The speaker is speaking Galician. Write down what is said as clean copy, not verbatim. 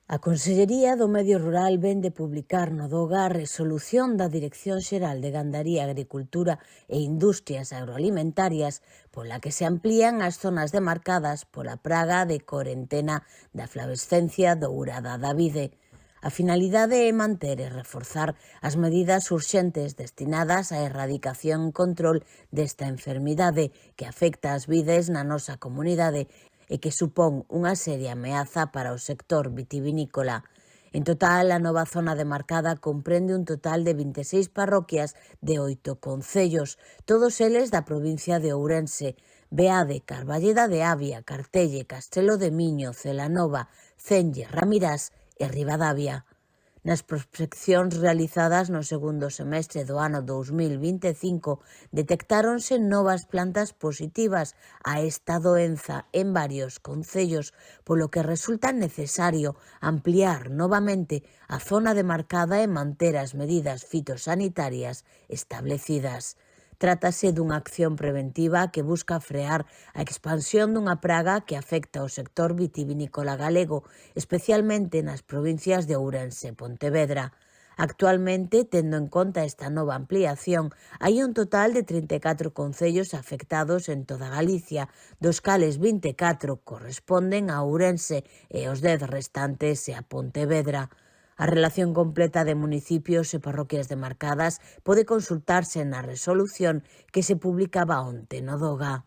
A Consellería do Medio Rural vén de publicar no DOGA a resolución da Dirección Xeral de Gandaría, Agricultura e Industrias Agroalimentarias pola que se amplían as zonas demarcadas pola praga de corentena da flavescencia dourada da vide. A finalidade é manter e reforzar as medidas urxentes destinadas á erradicación e control desta enfermidade que afecta as vides na nosa comunidade e que supón unha seria ameaza para o sector vitivinícola. En total, a nova zona demarcada comprende un total de 26 parroquias de 8 concellos, todos eles da provincia de Ourense: Beade, Carballeda de Avia, Cartelle, Castelo de Miño, Celanova, Cenlle, Ramirás e Ribadavia. Nas prospeccións realizadas no segundo semestre do ano 2025 detectáronse novas plantas positivas a esta doenza en varios concellos, polo que resulta necesario ampliar novamente a zona demarcada e manter as medidas fitosanitarias establecidas. Trátase dunha acción preventiva que busca frear a expansión dunha praga que afecta ao sector vitivinícola galego, especialmente nas provincias de Ourense e Pontevedra. Actualmente, tendo en conta esta nova ampliación, hai un total de 34 concellos afectados en toda Galicia, dos cales 24 corresponden a Ourense e os 10 restantes a Pontevedra. A relación completa de municipios e parroquias demarcadas pode consultarse na resolución que se publicaba onte no DOGA.